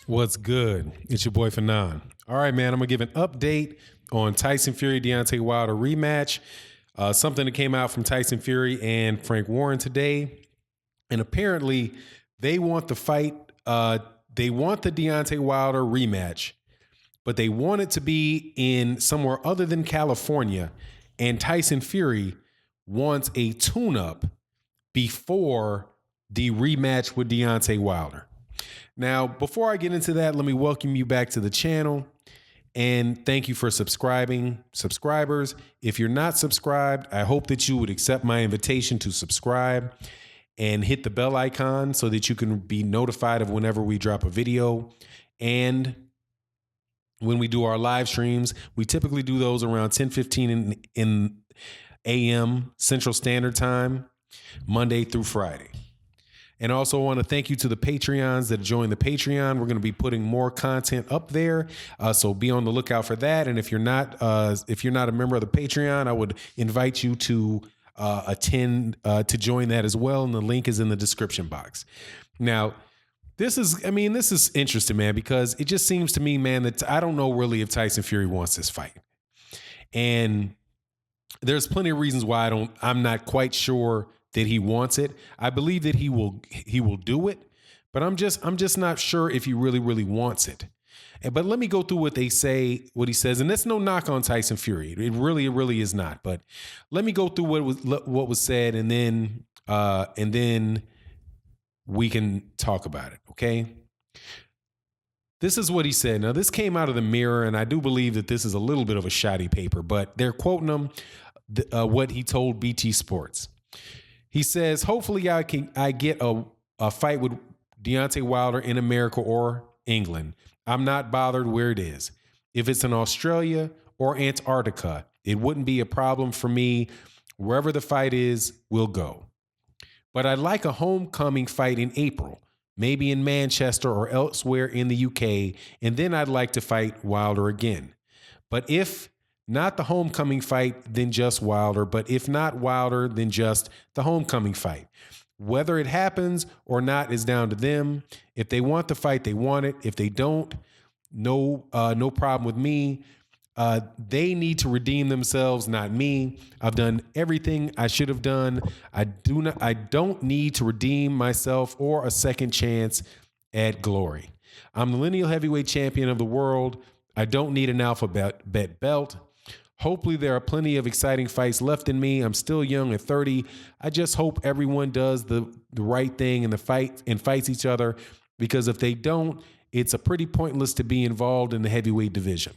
What's good? It's your boy Fanon. All right, man, I'm going to give an update on Tyson Fury, Deontay Wilder rematch. Something that came out from Tyson Fury and Frank Warren today. And apparently they want the fight. They want the Deontay Wilder rematch, but they want it to be in somewhere other than California. And Tyson Fury wants a tune-up before the rematch with Deontay Wilder. Now, before I get into that, let me welcome you back to the channel and thank you for subscribing. Subscribers, if you're not subscribed, I hope that you would accept my invitation to subscribe and hit the bell icon so that you can be notified of whenever we drop a video. And when we do our live streams, we typically do those around 10:15 in a.m. Central Standard Time, Monday through Friday. And also want to thank you to the Patreons that joined the Patreon. We're going to be putting more content up there, so be on the lookout for that. And if you're not a member of the Patreon, I would invite you to attend to join that as well. And the link is in the description box. Now, this is interesting, man, because it just seems to me, man, that I don't know really if Tyson Fury wants this fight, and there's plenty of reasons why I'm not quite sure that he wants it. I believe that he will do it, but I'm just not sure if he really wants it. But let me go through what he says, and that's no knock on Tyson Fury. It really is not. But let me go through what was said, and then we can talk about it. Okay. This is what he said. Now, this came out of the Mirror, and I do believe that this is a little bit of a shoddy paper, but they're quoting him what he told BT Sports. He says, hopefully I get a fight with Deontay Wilder in America or England. I'm not bothered where it is. If it's in Australia or Antarctica, it wouldn't be a problem for me. Wherever the fight is, we'll go. But I'd like a homecoming fight in April, maybe in Manchester or elsewhere in the UK, and then I'd like to fight Wilder again. But if not the homecoming fight, then just Wilder. But if not Wilder, then just the homecoming fight. Whether it happens or not is down to them. If they want the fight, they want it. If they don't, no problem with me. They need to redeem themselves, not me. I've done everything I should have done. I don't need to redeem myself or a second chance at glory. I'm the lineal heavyweight champion of the world. I don't need an alphabet belt. Hopefully there are plenty of exciting fights left in me. I'm still young at 30. I just hope everyone does the right thing and fights each other, because if they don't, it's a pretty pointless to be involved in the heavyweight division.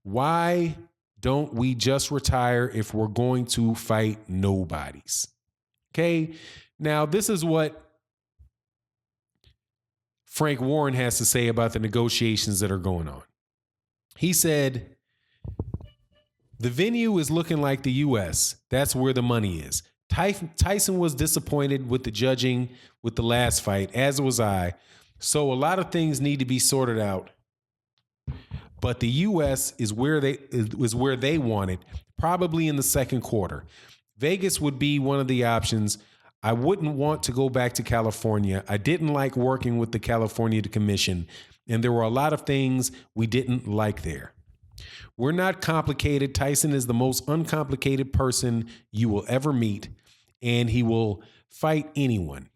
Why don't we just retire if we're going to fight nobodies? Okay. Now, this is what Frank Warren has to say about the negotiations that are going on. He said, the venue is looking like the U.S. That's where the money is. Tyson was disappointed with the judging with the last fight, as was I. So a lot of things need to be sorted out. But the U.S. is where they want it, probably in the second quarter. Vegas would be one of the options. I wouldn't want to go back to California. I didn't like working with the California Commission, and there were a lot of things we didn't like there. We're not complicated. Tyson is the most uncomplicated person you will ever meet, and he will fight anyone.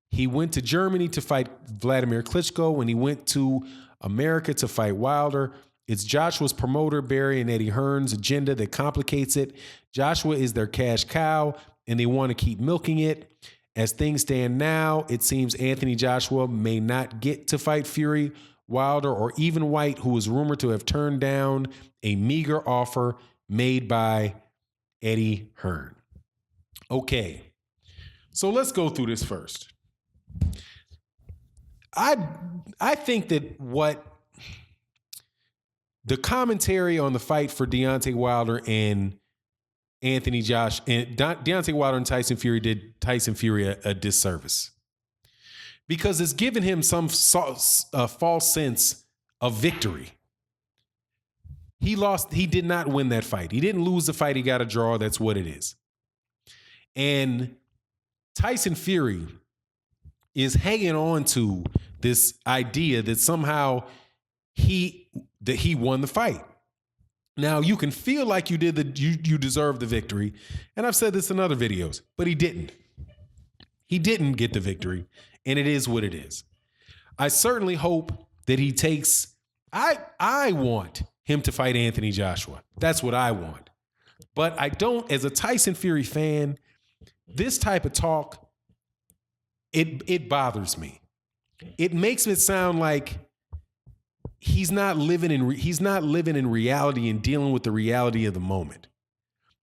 He went to Germany to fight Vladimir Klitschko, and he went to America to fight Wilder. It's Joshua's promoter, Barry and Eddie Hearn's agenda that complicates it. Joshua is their cash cow, and they want to keep milking it. As things stand now, it seems Anthony Joshua may not get to fight Fury, Wilder, or even White, who is rumored to have turned down a meager offer made by Eddie Hearn. Okay, so let's go through this first. I think that what the commentary on the fight for Deontay Wilder and Deontay Wilder and Tyson Fury did Tyson Fury a disservice, because it's given him some false sense of victory. He lost. He did not win that fight. He didn't lose the fight. He got a draw. That's what it is. And Tyson Fury is hanging on to this idea that somehow he won the fight. Now, you can feel like you did you deserve the victory, and I've said this in other videos, but he didn't. He didn't get the victory, and it is what it is. I certainly hope that he takes. I want him to fight Anthony Joshua. That's what I want. But I don't, as a Tyson Fury fan, this type of talk, it bothers me. It makes it sound like he's not living in reality and dealing with the reality of the moment.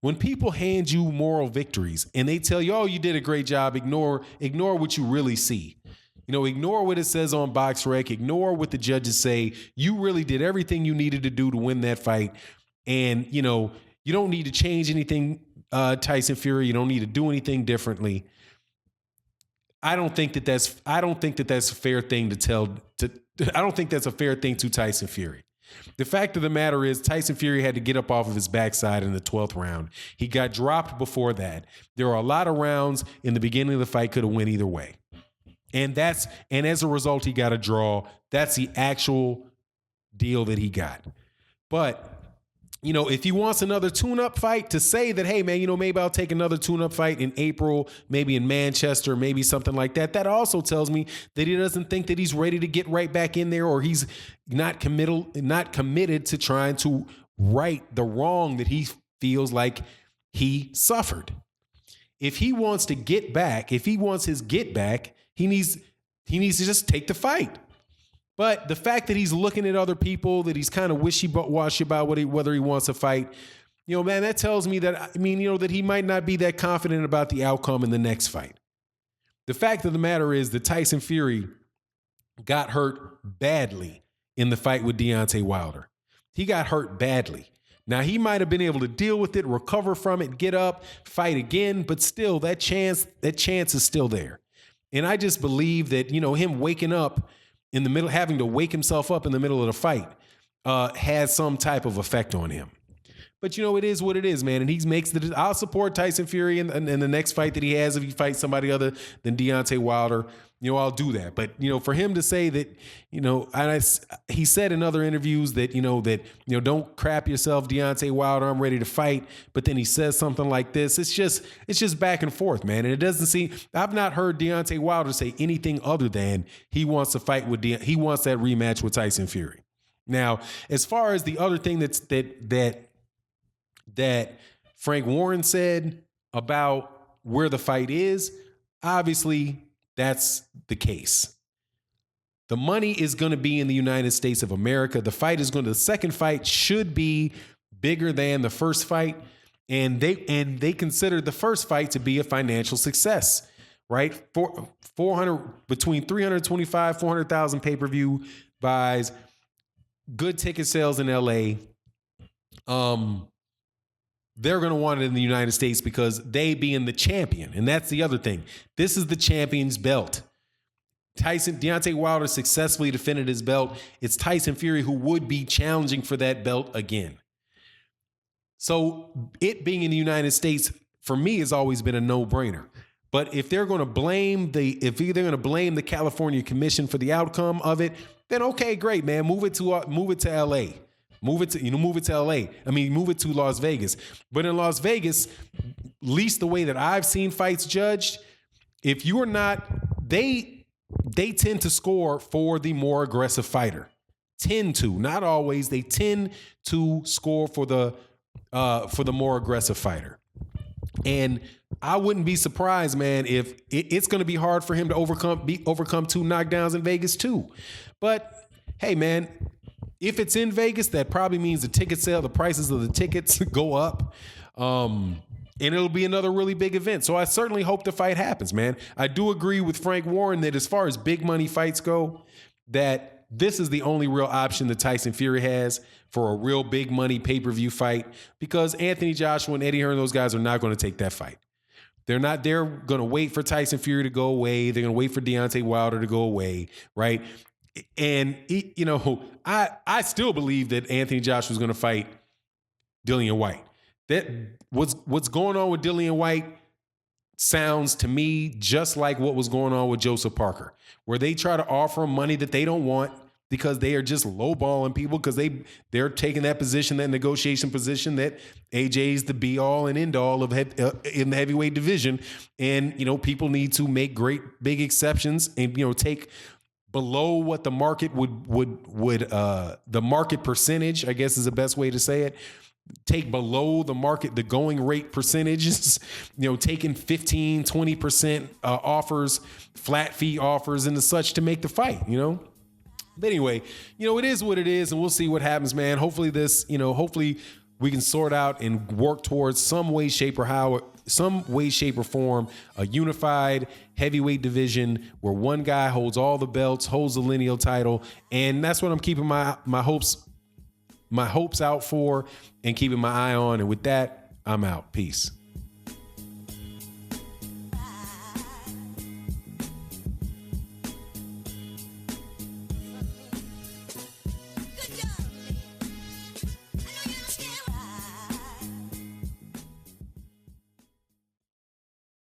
When people hand you moral victories and they tell you, "Oh, you did a great job," ignore what you really see. Ignore what it says on BoxRec. Ignore what the judges say. You really did everything you needed to do to win that fight, and you don't need to change anything, Tyson Fury. You don't need to do anything differently. I don't think that that's a fair thing to tell. I don't think that's a fair thing to Tyson Fury. The fact of the matter is, Tyson Fury had to get up off of his backside in the 12th round. He got dropped before that. There are a lot of rounds in the beginning of the fight could have went either way. And as a result, he got a draw. That's the actual deal that he got. But, if he wants another tune-up fight, to say that, hey, man, maybe I'll take another tune-up fight in April, maybe in Manchester, maybe something like that. That also tells me that he doesn't think that he's ready to get right back in there, or he's not committed to trying to right the wrong that he feels like he suffered. If he wants to get back, if he wants his get back, he needs to just take the fight. But the fact that he's looking at other people, that he's kind of wishy-washy about whether he wants to fight, man, that tells me that, that he might not be that confident about the outcome in the next fight. The fact of the matter is that Tyson Fury got hurt badly in the fight with Deontay Wilder. He got hurt badly. Now, he might have been able to deal with it, recover from it, get up, fight again, but still, that chance is still there. And I just believe that, him waking up in the middle, having to wake himself up in the middle of the fight, has some type of effect on him. But, it is what it is, man. And I'll support Tyson Fury in the next fight that he has. If he fights somebody other than Deontay Wilder, I'll do that. But, for him to say that, he said in other interviews that, don't crap yourself, Deontay Wilder, I'm ready to fight. But then he says something like this. It's just back and forth, man. And it doesn't seem, I've not heard Deontay Wilder say anything other than he wants to fight he wants that rematch with Tyson Fury. Now, as far as the other thing that Frank Warren said about where the fight is, obviously that's the case. The money is going to be in the United States of America. The second fight should be bigger than the first fight. And they consider the first fight to be a financial success, right? Between 325, 400,000 pay-per-view buys, good ticket sales in LA. They're going to want it in the United States because they being the champion. And that's the other thing. This is the champion's belt. Deontay Wilder successfully defended his belt. It's Tyson Fury who would be challenging for that belt again. So it being in the United States, for me, has always been a no-brainer. But if they're going to blame the California Commission for the outcome of it, then okay, great, man. Move it to LA. Move it to LA. Move it to Las Vegas. But in Las Vegas, at least the way that I've seen fights judged, if you're not, they tend to score for the more aggressive fighter. Tend to, not always. They tend to score for the more aggressive fighter. And I wouldn't be surprised, man, if it's going to be hard for him to overcome 2 knockdowns in Vegas too. But hey, man, if it's in Vegas, that probably means the prices of the tickets go up. And it'll be another really big event. So I certainly hope the fight happens, man. I do agree with Frank Warren that as far as big money fights go, that this is the only real option that Tyson Fury has for a real big money pay-per-view fight, because Anthony Joshua and Eddie Hearn, those guys are not going to take that fight. They're going to wait for Tyson Fury to go away. They're going to wait for Deontay Wilder to go away, right? And, I still believe that Anthony Joshua is going to fight Dillian White. That what's going on with Dillian White, sounds to me just like what was going on with Joseph Parker, where they try to offer him money that they don't want because they are just lowballing people because they're taking that position, that negotiation position that AJ's the be all and end all of in the heavyweight division. And, people need to make great big exceptions and, take below what the market would the market percentage, I guess is the best way to say it. Take below the market, the going rate percentages, taking 15, 20% offers, flat fee offers and the such to make the fight, But anyway, it is what it is, and we'll see what happens, man. Hopefully hopefully we can sort out and work towards some way, shape or form, a unified heavyweight division where one guy holds all the belts, holds the lineal title. And that's what I'm keeping my hopes out for and keeping my eye on. And with that, I'm out. Peace.